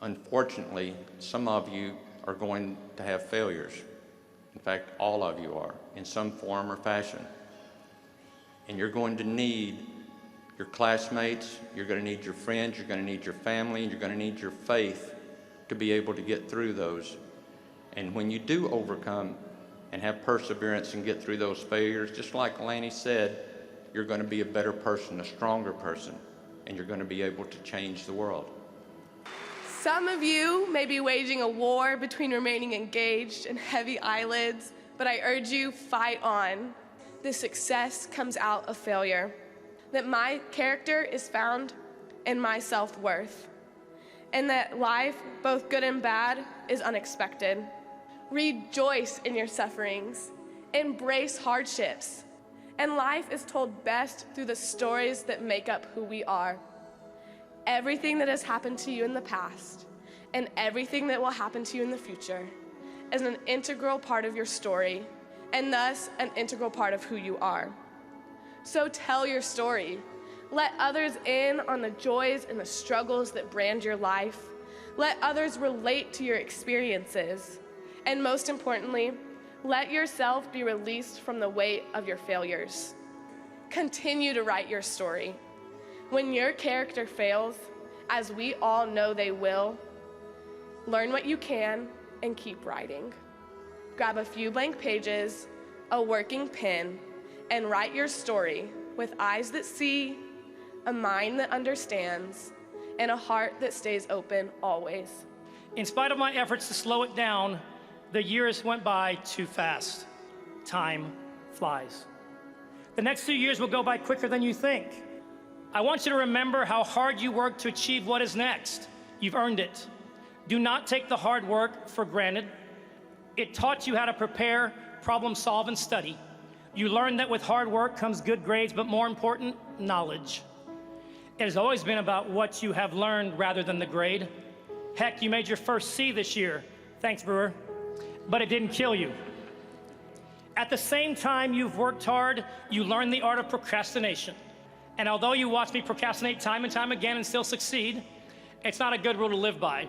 Unfortunately, some of you are going to have failures. In fact, all of you are, in some form or fashion. And you're going to need your classmates, you're going to need your friends, you're going to need your family, and you're going to need your faith to be able to get through those. And when you do overcome and have perseverance and get through those failures, just like Laney said, you're going to be a better person, a stronger person, and you're going to be able to change the world. Some of you may be waging a war between remaining engaged and heavy eyelids, but I urge you, fight on. The success comes out of failure. That my character is found in my self-worth. And that life, both good and bad, is unexpected. Rejoice in your sufferings. Embrace hardships. And life is told best through the stories that make up who we are. Everything that has happened to you in the past and everything that will happen to you in the future is an integral part of your story and thus an integral part of who you are. So tell your story. Let others in on the joys and the struggles that brand your life. Let others relate to your experiences. And most importantly, let yourself be released from the weight of your failures. Continue to write your story. When your character fails, as we all know they will, learn what you can and keep writing. Grab a few blank pages, a working pen, and write your story with eyes that see, a mind that understands, and a heart that stays open always. In spite of my efforts to slow it down, the years went by too fast. Time flies. The next 2 years will go by quicker than you think. I want you to remember how hard you worked to achieve what is next. You've earned it. Do not take the hard work for granted. It taught you how to prepare, problem solve, and study. You learned that with hard work comes good grades, but more important, knowledge. It has always been about what you have learned rather than the grade. Heck, you made your first C this year. Thanks, Brewer. But it didn't kill you. At the same time you've worked hard, you learned the art of procrastination. And although you watch me procrastinate time and time again and still succeed, it's not a good rule to live by.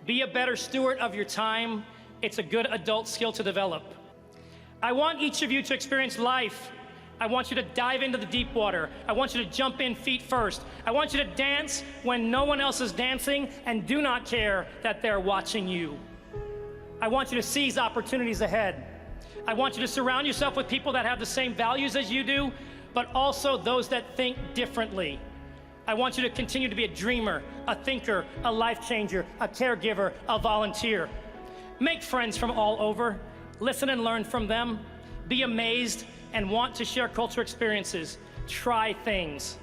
Be a better steward of your time. It's a good adult skill to develop. I want each of you to experience life. I want you to dive into the deep water. I want you to jump in feet first. I want you to dance when no one else is dancing and do not care that they're watching you. I want you to seize opportunities ahead. I want you to surround yourself with people that have the same values as you do, but also those that think differently. I want you to continue to be a dreamer, a thinker, a life changer, a caregiver, a volunteer. Make friends from all over. Listen and learn from them. Be amazed and want to share culture experiences. Try things.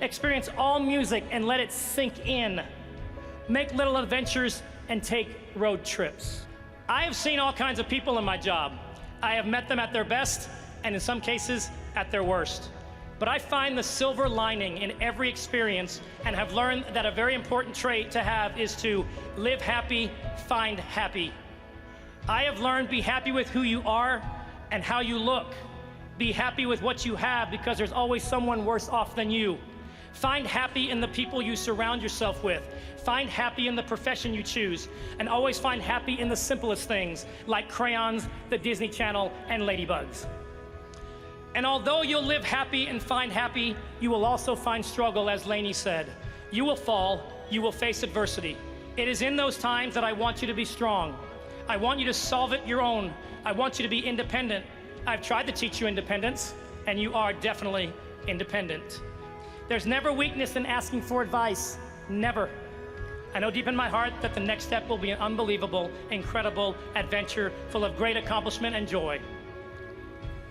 Experience all music and let it sink in. Make little adventures and take road trips. I have seen all kinds of people in my job. I have met them at their best and in some cases at their worst. But I find the silver lining in every experience and have learned that a very important trait to have is to live happy, find happy. I have learned be happy with who you are and how you look. Be happy with what you have because there's always someone worse off than you. Find happy in the people you surround yourself with. Find happy in the profession you choose. And always find happy in the simplest things like crayons, the Disney Channel, and ladybugs. And although you'll live happy and find happy, you will also find struggle, as Laney said. You will fall, you will face adversity. It is in those times that I want you to be strong. I want you to solve it your own. I want you to be independent. I've tried to teach you independence, and you are definitely independent. There's never weakness in asking for advice, never. I know deep in my heart that the next step will be an unbelievable, incredible adventure full of great accomplishment and joy.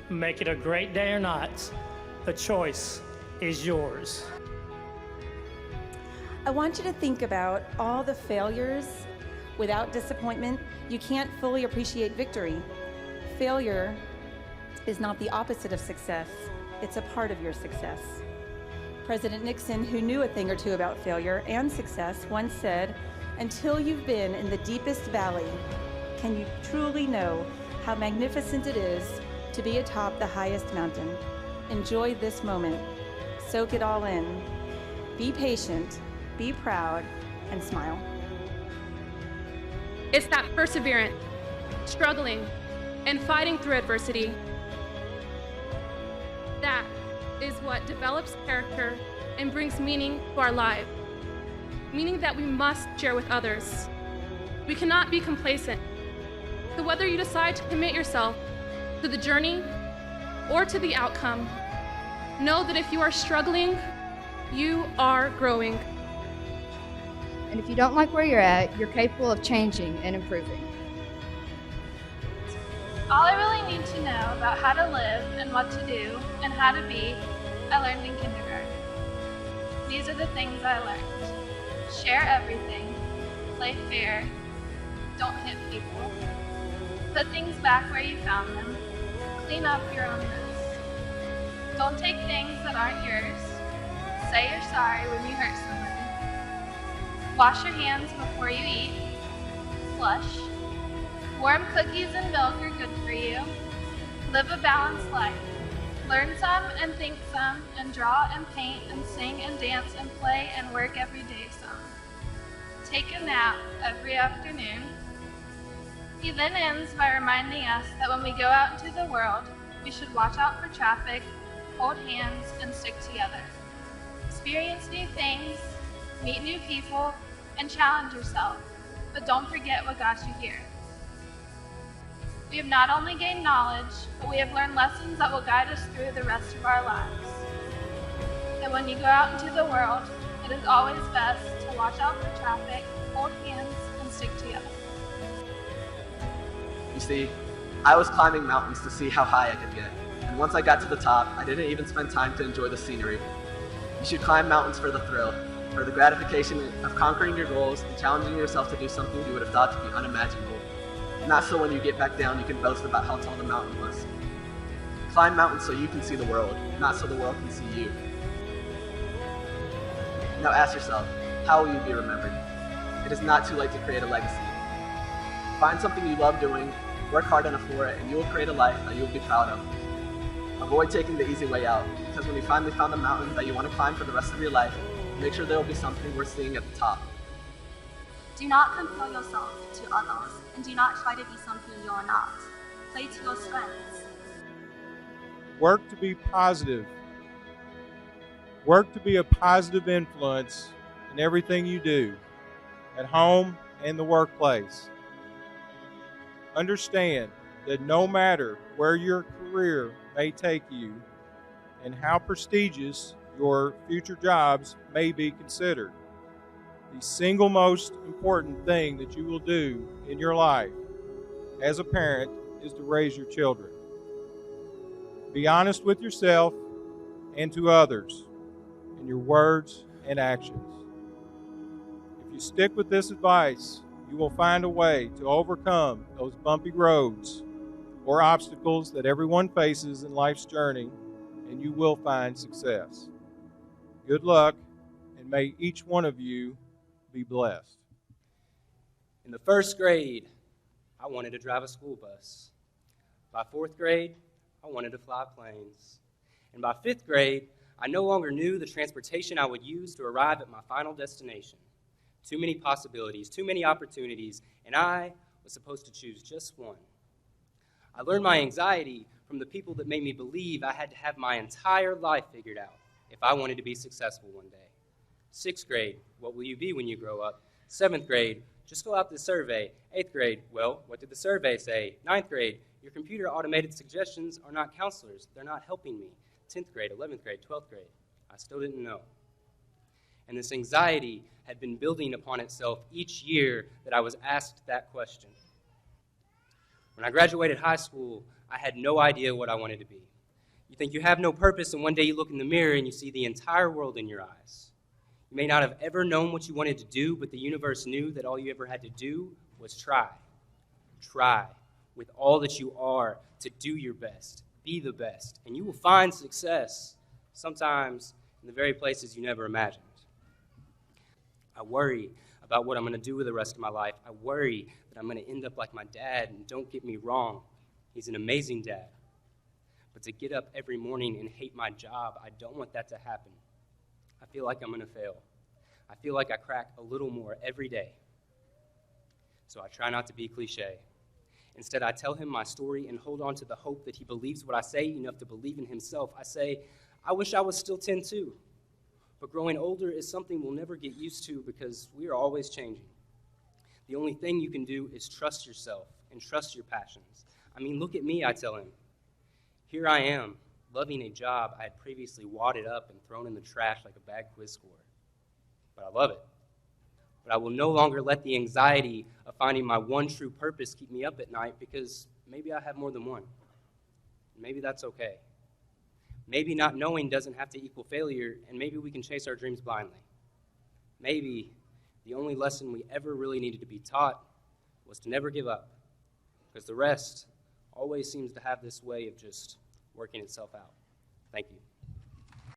Make it a great day or not, the choice is yours. I want you to think about all the failures. Without disappointment, you can't fully appreciate victory. Failure is not the opposite of success. It's a part of your success. President Nixon, who knew a thing or two about failure and success, once said, "Until you've been in the deepest valley, can you truly know how magnificent it is to be atop the highest mountain. Enjoy this moment. Soak it all in. Be patient, be proud, and smile." It's that perseverance, struggling, and fighting through adversity. That is what develops character and brings meaning to our lives. Meaning that we must share with others. We cannot be complacent. So whether you decide to commit yourself to the journey or to the outcome, know that if you are struggling, you are growing. And if you don't like where you're at, you're capable of changing and improving. All I really need to know about how to live and what to do and how to be, I learned in kindergarten. These are the things I learned. Share everything, play fair, don't hit people, put things back where you found them, clean up your own mess. Don't take things that aren't yours, say you're sorry when you hurt somebody, wash your hands before you eat, flush, warm cookies and milk are good for you, live a balanced life, learn some and think some, and draw and paint and sing and dance and play and work every day some. Take a nap every afternoon. He then ends by reminding us that when we go out into the world, we should watch out for traffic, hold hands, and stick together. Experience new things, meet new people, and challenge yourself, but don't forget what got you here. We have not only gained knowledge, but we have learned lessons that will guide us through the rest of our lives. And when you go out into the world, it is always best to watch out for traffic, hold hands, and stick together. You see, I was climbing mountains to see how high I could get. And once I got to the top, I didn't even spend time to enjoy the scenery. You should climb mountains for the thrill, for the gratification of conquering your goals and challenging yourself to do something you would have thought to be unimaginable. Not so when you get back down, you can boast about how tall the mountain was. Climb mountains so you can see the world, not so the world can see you. Now ask yourself, how will you be remembered? It is not too late to create a legacy. Find something you love doing, work hard enough for it, and you will create a life that you will be proud of. Avoid taking the easy way out, because when you finally found the mountain that you want to climb for the rest of your life, make sure there will be something worth seeing at the top. Do not compare yourself to others, and do not try to be something you are not. Play to your strengths. Work to be positive. Work to be a positive influence in everything you do, at home and the workplace. Understand that no matter where your career may take you and how prestigious your future jobs may be considered, the single most important thing that you will do in your life as a parent is to raise your children. Be honest with yourself and to others in your words and actions. If you stick with this advice, you will find a way to overcome those bumpy roads or obstacles that everyone faces in life's journey, and you will find success. Good luck, and may each one of you be blessed. In the first grade, I wanted to drive a school bus. By fourth grade, I wanted to fly planes. And by fifth grade, I no longer knew the transportation I would use to arrive at my final destination. Too many possibilities, too many opportunities, and I was supposed to choose just one. I learned my anxiety from the people that made me believe I had to have my entire life figured out if I wanted to be successful one day. Sixth grade, what will you be when you grow up? Seventh grade, just fill out this survey. Eighth grade, well, what did the survey say? Ninth grade, your computer automated suggestions are not counselors. They're not helping me. 10th grade, 11th grade, 12th grade, I still didn't know. And this anxiety had been building upon itself each year that I was asked that question. When I graduated high school, I had no idea what I wanted to be. You think you have no purpose, and one day you look in the mirror and you see the entire world in your eyes. You may not have ever known what you wanted to do, but the universe knew that all you ever had to do was try. Try with all that you are to do your best, be the best, and you will find success, sometimes in the very places you never imagined. I worry about what I'm going to do with the rest of my life. I worry that I'm going to end up like my dad, and don't get me wrong, he's an amazing dad. But to get up every morning and hate my job, I don't want that to happen. I feel like I'm going to fail. I feel like I crack a little more every day. so I try not to be cliche. Instead, I tell him my story and hold on to the hope that he believes what I say enough to believe in himself. I say, I wish I was still 10 too. But growing older is something we'll never get used to because we are always changing. The only thing you can do is trust yourself and trust your passions. I mean, look at me, I tell him. Here I am, loving a job I had previously wadded up and thrown in the trash like a bad quiz score. But I love it. But I will no longer let the anxiety of finding my one true purpose keep me up at night because maybe I have more than one. Maybe that's okay. Maybe not knowing doesn't have to equal failure, and maybe we can chase our dreams blindly. Maybe the only lesson we ever really needed to be taught was to never give up, because the rest always seems to have this way of just working itself out. Thank you.